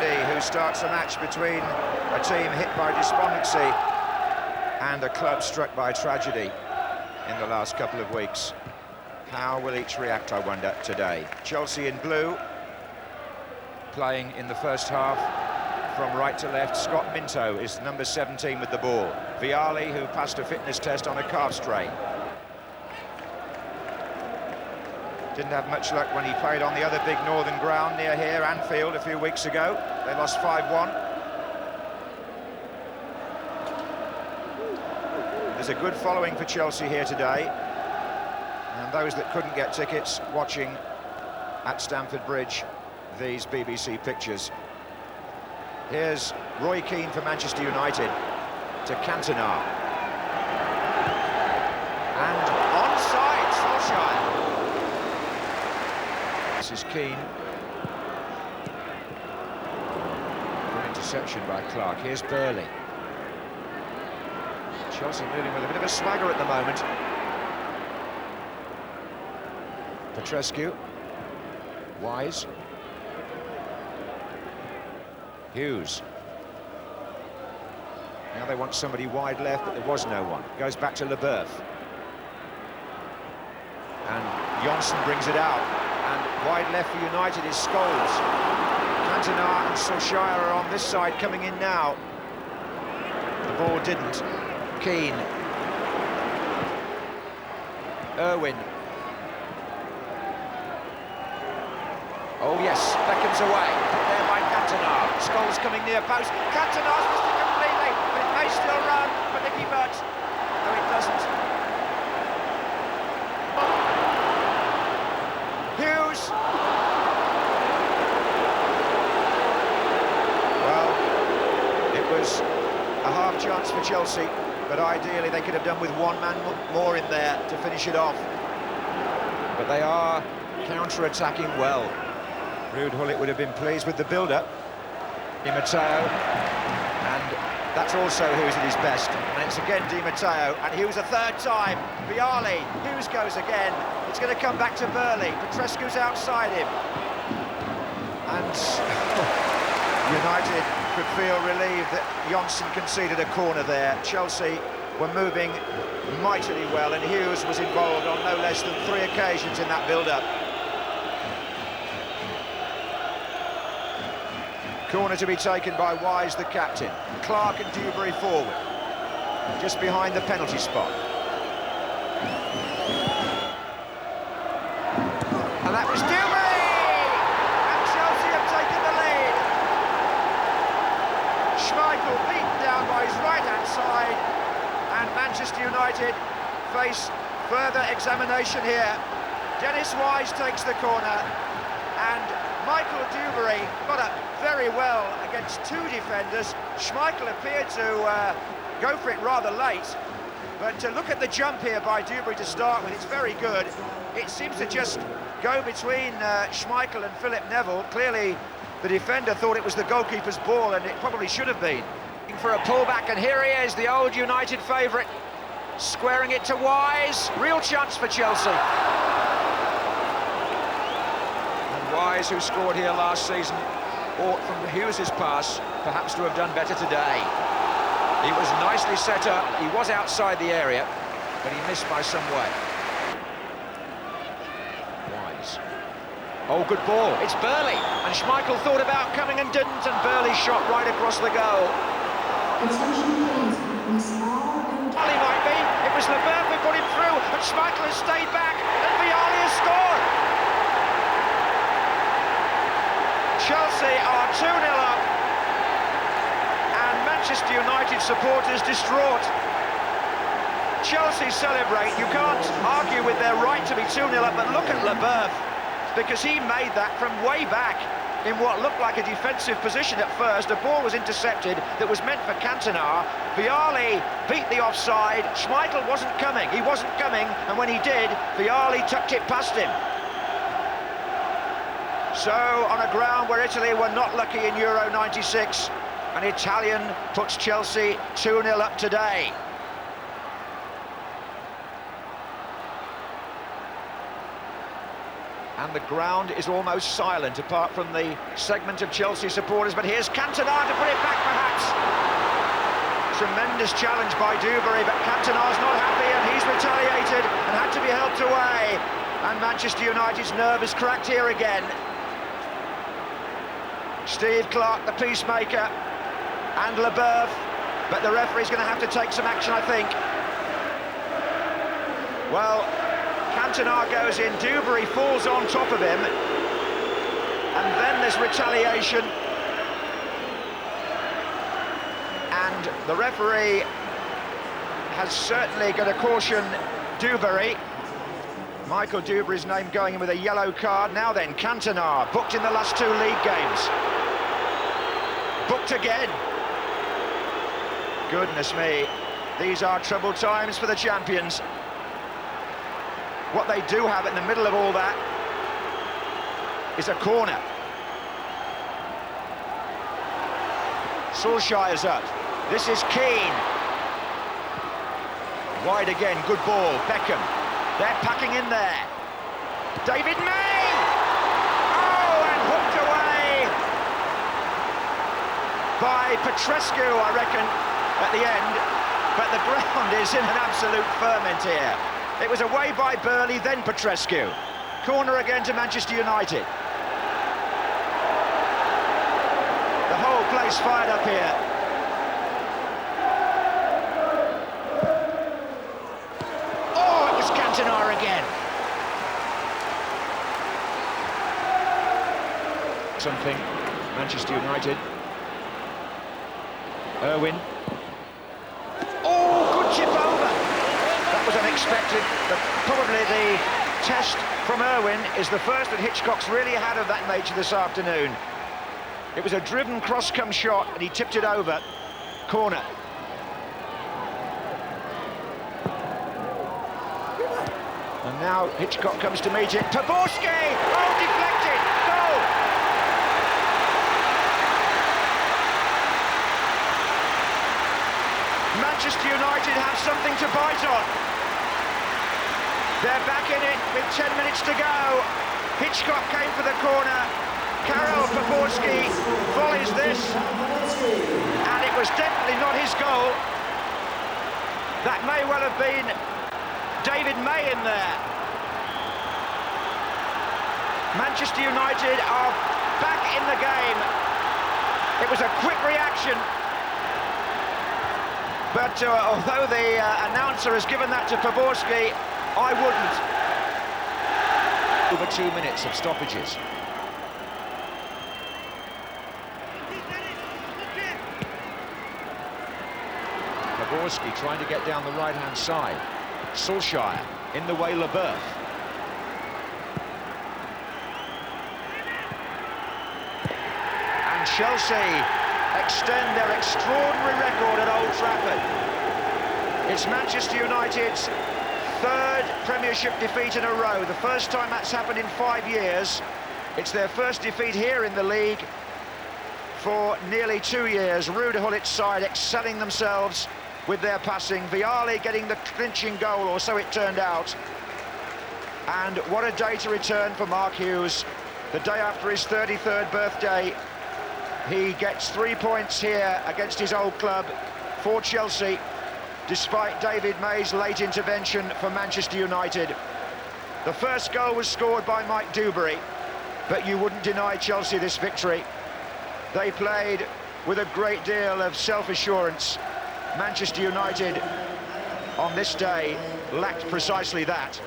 Monday, who starts a match between a team hit by despondency and a club struck by tragedy in the last couple of weeks. How will each react, I wonder, today? Chelsea in blue, playing in the first half from right to left. Scott Minto is number 17 with the ball. Vialli, who passed a fitness test on a calf strain. Didn't have much luck when he played on the other big northern ground near here, Anfield, a few weeks ago. They lost 5-1. There's a good following for Chelsea here today, and those that couldn't get tickets watching at Stamford Bridge these BBC pictures. Here's Roy Keane for Manchester United to Cantona. And onside, Solskjaer. This is Keane. Good interception by Clark. Here's Burley. Chelsea moving with a bit of a swagger at the moment. Petrescu. Wise. Hughes. Now they want somebody wide left, but there was no one. Goes back to Leboeuf. And Johnson brings it out. And wide left for United is Scholes. Cantona and Solskjaer are on this side, coming in now. The ball didn't. Keane. Irwin. Oh yes, Beckham's away. There by Cantona. Scholes coming near post. Cantona's missed it completely, but it may still run for Nicky Butt. No, it doesn't. Hughes. Well, it was a half chance for Chelsea, but ideally they could have done with one man more in there to finish it off. But they are counter-attacking well. Ruud Gullit would have been pleased with the build-up. Di Matteo, and that's also Hughes at his best. And it's again Di Matteo, and Hughes a third time. Vialli, Hughes goes again. It's going to come back to Burley. Petrescu's outside him. And United could feel relieved that Johnson conceded a corner there. Chelsea were moving mightily well, and Hughes was involved on no less than 3 occasions in that build-up. Corner to be taken by Wise, the captain. Clark and Dewberry forward, just behind the penalty spot. And that was Dewberry! And Chelsea have taken the lead. Schmeichel beaten down by his right-hand side, and Manchester United face further examination here. Dennis Wise takes the corner, and Michael Dewberry got up very well against 2 defenders. Schmeichel appeared to go for it rather late, but to look at the jump here by Dewberry to start with, it's very good. It seems to just go between Schmeichel and Philip Neville. Clearly the defender thought it was the goalkeeper's ball, and it probably should have been. For a pullback, and here he is, the old United favourite, squaring it to Wise. Real chance for Chelsea. Wise, who scored here last season, ought from Hughes' pass perhaps to have done better today. He was nicely set up, he was outside the area, but he missed by some way. Wise. Oh, good ball, it's Burley, and Schmeichel thought about coming and didn't, and Burley shot right across the goal. Well, he might be, it was Leboeuf who put him through, and Schmeichel has stayed back, and Vialli has scored! Chelsea are 2-0 up, and Manchester United supporters distraught. Chelsea celebrate, you can't argue with their right to be 2-0 up, but look at Leboeuf, because he made that from way back in what looked like a defensive position at first. A ball was intercepted that was meant for Cantona. Vialli beat the offside. Schmeichel wasn't coming, and when he did, Vialli tucked it past him. So, on a ground where Italy were not lucky in Euro 96, an Italian puts Chelsea 2-0 up today. And the ground is almost silent, apart from the segment of Chelsea supporters. But here's Cantona to put it back, perhaps. Tremendous challenge by Dewberry, but Cantona's not happy, and he's retaliated and had to be helped away. And Manchester United's nerve is cracked here again. Steve Clarke, the peacemaker, and Leboeuf, but the referee's going to have to take some action, I think. Well, Cantona goes in, Dewberry falls on top of him, and then there's retaliation. And the referee has certainly got to caution Dewberry. Michael Dewberry's name going in with a yellow card. Now then, Cantona, booked in the last 2 league games. Booked again. Goodness me, these are troubled times for the champions. What they do have in the middle of all that is a corner. Solskjaer's up. This is Keane. Wide again, good ball, Beckham. They're packing in there. David May! Oh, and hooked away by Petrescu, I reckon, at the end. But the ground is in an absolute ferment here. It was away by Burley, then Petrescu. Corner again to Manchester United. The whole place fired up here. Oh, it was Cantona again. Something, Manchester United. Irwin. Oh, good chip over. That was unexpected, but probably the test from Irwin is the first that Hitchcock's really had of that nature this afternoon. It was a driven cross-come shot, and he tipped it over. Corner. And now Hitchcock comes to meet it. Poborski! Oh, deflected! Goal! Manchester United have something to bite on. They're back in it with 10 minutes to go. Hitchcock came for the corner. Karol Poborski volleys this. And it was definitely not his goal. That may well have been David May in there. Manchester United are back in the game. It was a quick reaction. But although the announcer has given that to Poborski, I wouldn't. Over 2 minutes of stoppages. Poborski trying to get down the right-hand side. Solskjaer in the way, Leboeuf. And Chelsea extend their extraordinary record at Old Trafford. It's Manchester United's 3rd Premiership defeat in a row. The first time that's happened in 5 years. It's their first defeat here in the league for nearly 2 years. Ruud Gullit's side excelling themselves with their passing. Vialli getting the clinching goal, or so it turned out. And what a day to return for Mark Hughes. The day after his 33rd birthday, he gets 3 points here against his old club for Chelsea, despite David May's late intervention for Manchester United. The first goal was scored by Mike Dewberry, but you wouldn't deny Chelsea this victory. They played with a great deal of self-assurance. Manchester United, on this day, lacked precisely that.